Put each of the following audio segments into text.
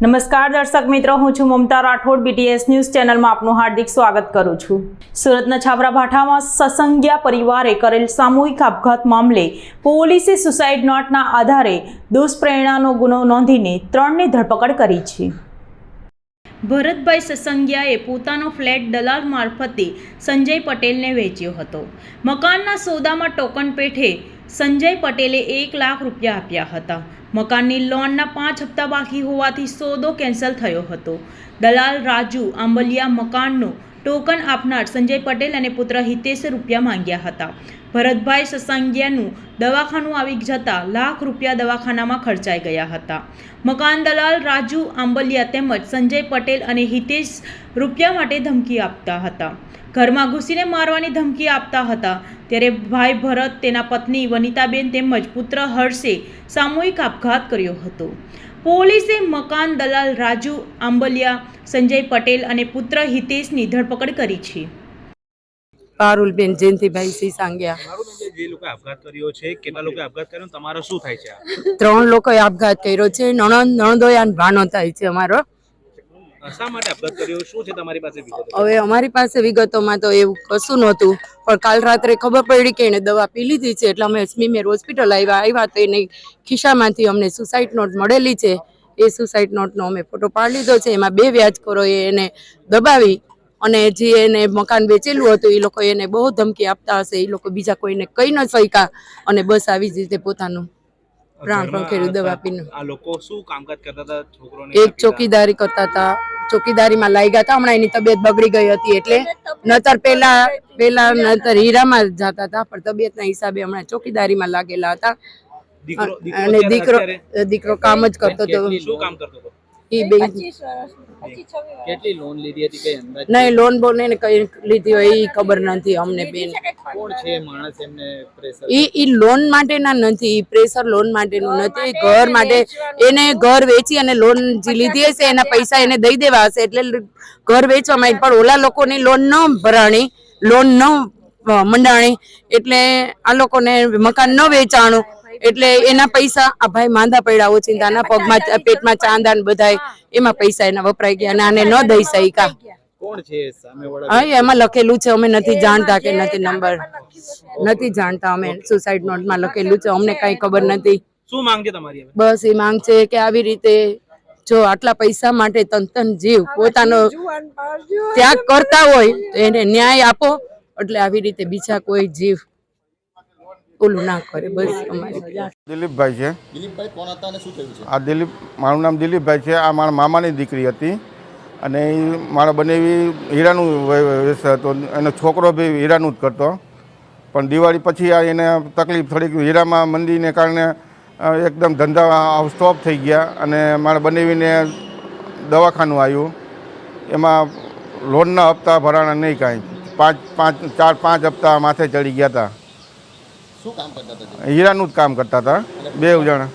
નમસ્કાર દર્શક મિત્રો, હું છું મમતા રાઠોડ। BTS ન્યૂઝ ચેનલમાં આપનું હાર્દિક સ્વાગત કરું છું। સુરતના છાબરાભાઠામાં સસંગ્યા પરિવારે કરેલ સામૂહિક આપઘાત મામલે પોલીસે સુસાઇડ નોટના આધારે દુષ્પ્રેરણાનો ગુનો નોંધીને 3ની ધરપકડ કરી છે। ભરતભાઈ સસંગિયાએ પોતાનો ફ્લેટ દલાલ મારફતે સંજય પટેલને વેચ્યો હતો। મકાનના સોદામાં ટોકન પેઠે સંજય પટેલે 1 લાખ રૂપિયા આપ્યા હતા। મકાનની લોનના 5 હપ્તા બાકી હોવાથી સોદો કેન્સલ થયો હતો। દલાલ રાજુ આંબલિયા મકાનનું ટોકન આપનાર સંજય પટેલ અને પુત્ર હિતેશે રૂપિયા માંગ્યા હતા। ભરતભાઈ સસંગિયાનું દવાખાનું આવી જતાં લાખ રૂપિયા દવાખાનામાં ખર્ચાઈ ગયા હતા। મકાન દલાલ રાજુ આંબલિયા તેમજ સંજય પટેલ અને હિતેશ રૂપિયા માટે ધમકી આપતા હતા। ઘરમાં ઘૂસીને મારવાની ધમકી આપતા હતા। ત્યારે ભાઈ ભરત, તેના પત્ની વનિતાબેન તેમજ પુત્ર હર્ષે સામૂહિક આપઘાત કર્યો હતો। પોલીસે મકાન દલાલ રાજુ આંબલિયા, સંજય પટેલ અને પુત્ર હિતેશની ધરપકડ કરી છે। પારુલબેન જયંતિભાઈ સિસાંગિયા। જે લોકો આપઘાત કર્યો છે, કેટલા લોકો આપઘાત કર્યો, તમારો શું થાય છે? 3 લોકોએ આપઘાત કર્યો છે। નણંદોય અને ભાણો થાય છે અમારો। શા માટે આપઘાત કર્યો, શું છે તમારી પાસે વિગતો? હવે અમારી પાસે વિગતોમાં તો એવું કશું નહોતું, પણ કાલ રાત્રે ખબર પડી કે એને દવા પી લીધી છે, એટલે અમે સ્મીમેર હોસ્પિટલ આવ્યા તો એની ખિસ્સામાંથી અમને સુસાઇડ નોટ મળેલી છે। એ સુસાઇડ નોટનો અમે ફોટો પાડી લીધો છે। એમાં 2 વ્યાજખોરોએ એને દબાવી અને જે એને મકાન વેચેલું હતું એ લોકો એને બહુ ધમકી આપતા હશે। એ લોકો બીજા કોઈને કહી ન શક્યા અને બસ આવી જ રીતે પોતાનું પ્રાણ પંખેરું દવા પીને। આ લોકો શું કામકાજ કરતા હતા? છોકરોને એક ચોકીદારી કરતા હતા, ચોકીદારીમાં લાગ્યા હતા। હમણાં એની તબિયત બગડી ગઈ હતી એટલે નતર પેલા હીરામાં જતા હતા, પણ તબિયતના હિસાબે હમણાં ચોકીદારીમાં લાગેલા હતા। અને દીકરો કામ જ કરતો હતો। શું કામ કરતો હતો? કેટલી લોન લીધી હતી, કઈ અંદાજ? નહીં, લોન બોન એને કઈ લીધી હોય એ ખબર નથી અમને બેન। કોણ છે માણસ એમને પ્રેશર? ઈ લોન માટેના નથી, પ્રેશર લોન માટેનું નથી, ઘર માટે એને ઘર વેચી અને લોન જે લીધી હશે એના પૈસા એને દઈ દેવા હશે એટલે ઘર વેચવામાં આવી। પણ ઓલા લોકોની લોન ન ભરાણી, લોન ન મંડાણી એટલે આ લોકોને મકાન ન વેચાણું એટલે એના પૈસા આ ભાઈ માંદા પડ્યા ઓચિંતાના, પગમાં પેટમાં ચાંદા ને બધાય એમાં પૈસા એના વપરાઈ ગયા અને આને ન દઈ શક્યા। કોણ છે સામેવાળા? હા, એમાં લખેલું છે, અમે નથી જાણતા કે નથી નંબર નથી જાણતા। અમે સુસાઇડ નોટમાં લખેલું છે, અમને કઈ ખબર નથી। શું માંગ છે તમારી હવે? બસ એ માંગ છે કે આવી રીતે જો આટલા પૈસા માટે તન જીવ પોતાનો ત્યાગ કરતા હોય તો એને ન્યાય આપો, એટલે આવી રીતે બીજા કોઈ જીવ ઓલું ના કરે। બસ અમારી દિલીપભાઈ છે। દિલીપભાઈ કોણ હતા અને શું થયું છે? આ મારું નામ દિલીપભાઈ છે। આ મારા મામાની દીકરી હતી અને એ મારા બનેવી હીરાનું વ્યવસાય હતો। એનો છોકરો બી હીરાનું જ કરતો, પણ દિવાળી પછી આ એને તકલીફ થોડીક હીરામાં મંદીને કારણે એકદમ ધંધા સ્ટોપ થઈ ગયા અને મારા બનેવીને દવાખાનું આવ્યું। એમાં લોનના હપ્તા ભરાણા નહીં, કાંઈ 4-5 હપ્તા માથે ચડી ગયા હતા। શું કામ કરતા હતા? હીરાનું જ કામ કરતા હતા 2 જણ।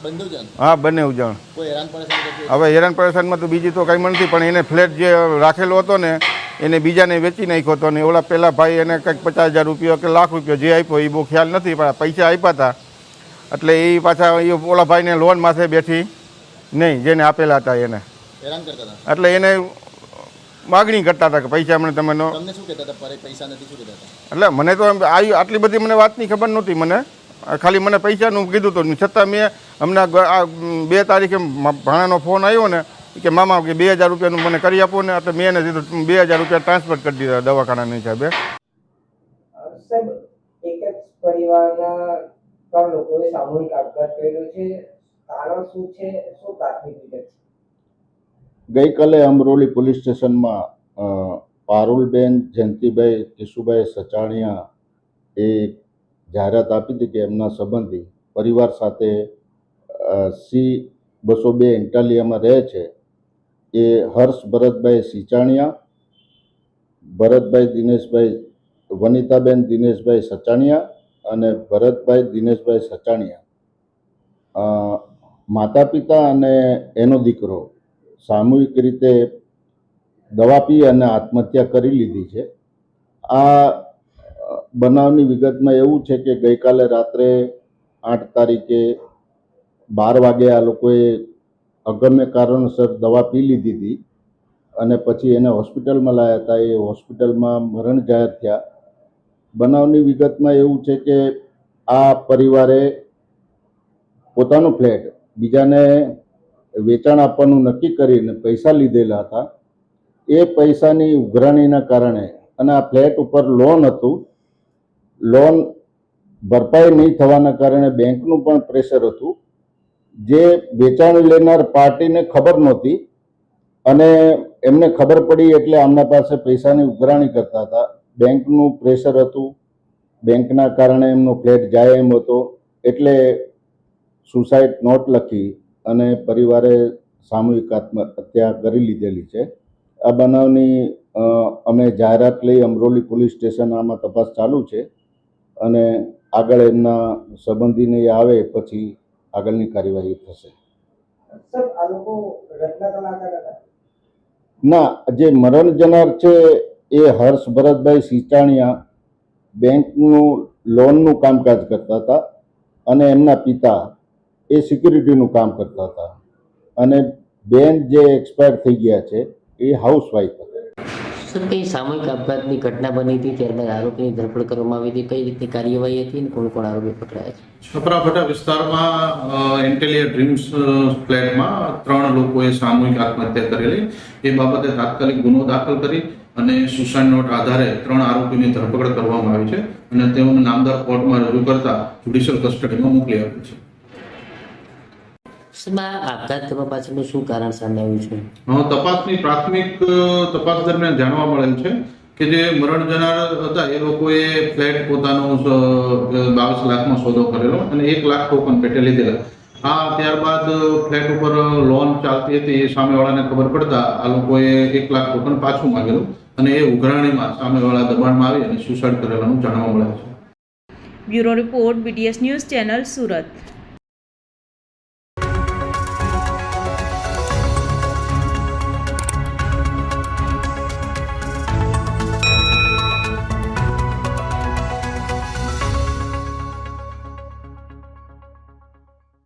બંધુ જણ? હા, બંને જણ। કોઈ હેરાન પરેશાન કરતું? હવે હેરાન પરેશાનમાં તો બીજી તો કંઈ નથી, પણ એને ફ્લેટ જે રાખેલો હતો ને એને બીજાને વેચી નાખ્યો હતો ને ઓલા પહેલા ભાઈ એને કંઈક 50,000 રૂપિયા કે લાખ રૂપિયા જે આપ્યો એ બહુ ખ્યાલ નથી, પણ પૈસા આપ્યા હતા એટલે એ પાછા એ ઓલા ભાઈને લોન માથે બેઠી નહીં જેને આપેલા હતા એને હેરાન કરતા હતા એટલે એને માગણી કરતા હતા કે પૈસા મને તમે તમને શું કહેતા હતા? પૈસા નથી શું કહેતા હતા? એટલે મને તો આટલી બધી મને વાતની ખબર નહોતી। મને ખાલી મને પૈસાનું કીધું હતું, છતાં મેં હમણાં 2 તારીખે ભાણાનો ફોન આવ્યો ને કે મામા કે 2,000 રૂપિયાનું મને કરી આપો ને, એટલે મેં એને દીધું 2,000 રૂપિયા ટ્રાન્સફર કરી દીધા દવાખાનાના હિસાબે। સાહેબ, એક જ પરિવારના 3 લોકોએ સામૂહિક આપઘાત કર્યો છે, કારણ શું છે, શું પ્રાથમિક વિગત છે? ગઈકાલે અમરોલી પોલીસ સ્ટેશનમાં પારુલબેન જયંતિભાઈ કેશુભાઈ સચાણિયા એ જાહેરાત આપી હતી કે એમના સંબંધી પરિવાર સાથે C-202 એન્ટાલિયામાં રહે છે। એ હર્ષ ભરતભાઈ સિચાણિયા, ભરતભાઈ દિનેશભાઈ, વનિતાબેન દિનેશભાઈ સચાણિયા અને ભરતભાઈ દિનેશભાઈ સચાણિયા માતા પિતા અને એનો દીકરો સામૂહિક રીતે દવા પી અને આત્મહત્યા કરી લીધી છે। આ બનાવની વિગતમાં એવું છે કે ગઈકાલે રાત્રે 8 તારીખે 12 વાગે આ લોકોએ અગમ્ય કારણસર દવા પી લીધી હતી અને પછી એને હોસ્પિટલમાં લાવ્યા હતા. એ હોસ્પિટલમાં મરણ જાહેર થયા. બનાવની વિગતમાં એવું છે કે આ પરિવારે પોતાનો ફ્લેટ બીજાને વેચાણ આપવાનું નક્કી કરીને પૈસા લીધેલા હતા. એ પૈસાની ઉઘરાણીના કારણે અને આ ફ્લેટ ઉપર લોન હતું, લોન ભરપાઈ નહીં થવાના કારણે બેંકનું પણ પ્રેશર હતું, જે વેચાણ લેનાર પાર્ટીને ખબર નહોતી અને એમને ખબર પડી એટલે આમના પાસે પૈસાની ઉઘરાણી કરતા હતા. બેંકનું પ્રેશર હતું, બેંકના કારણે એમનો ફ્લેટ જાય એમ હતો, એટલે સુસાઇડ નોટ લખી અને પરિવારે સામૂહિક આત્મહત્યા કરી લીધેલી છે. આ બનાવની અમે જાહેરાત લઈ અમરોલી પોલીસ સ્ટેશન આમાં તપાસ ચાલુ છે અને આગળ એમના સંબંધીને આવે પછી આગળની કાર્યવાહી થશે. સર આ લોકો રત્ન કલાકાર હતા? ના, જે મરણ જનાર છે એ હર્ષ ભરતભાઈ સિંચાણિયા બેંકનું લોનનું કામકાજ કરતા હતા અને એમના પિતા એ સિક્યુરિટીનું કામ કરતા હતા અને બેન જે એક્સપાયર થઈ ગયા છે એ હાઉસવાઈફ હતા. સર, કઈ સામૂહિક આપઘાતની ઘટના બની હતી, ત્યારબાદ આરોપીની ધરપકડ કરવામાં આવી હતી, કઈ રીતની કાર્યવાહી હતી અને કોણ કોણ આરોપી પકડાયા છે? છપરાભાઠા વિસ્તારમાં એન્ટેલિયા ડ્રીમ્સ ફ્લેટમાં 3 લોકોએ સામૂહિક આત્મહત્યા કરેલી. એ બાબતે તાત્કાલિક ગુનો દાખલ કરી અને સુસાઇડ નોટ આધારે 3 આરોપીની ધરપકડ કરવામાં આવી છે અને તેઓને નામદાર કોર્ટમાં રજૂ કરતા જ્યુડિશિયલ કસ્ટડીમાં મોકલી આપ્યું છે. સર, આ આપઘાત કરવા પાછળનું શું કારણ સામે આવ્યું છે? તપાસની પ્રાથમિક તપાસ દરમિયાન જાણવા મળેલ છે કે જે મરણ જનાર હતા એ લોકોએ ફ્લેટ પોતાનો 22 લાખમાં સોદો કરેલો અને 1 લાખ ટોકન પેટે લીધેલા. ત્યારબાદ ફ્લેટ ઉપર લોન ચાલતી હતી. એ સામેવાળાને ખબર પડતા આ લોકોએ 1 લાખ ટોકન પાછું માંગેલું અને એ ઉઘરાણીમાં સામેવાળા દબાણમાં આવી અને સુસાઇડ કરેલાનું જાણવા મળે છે. Bureau report BTS news channel Surat.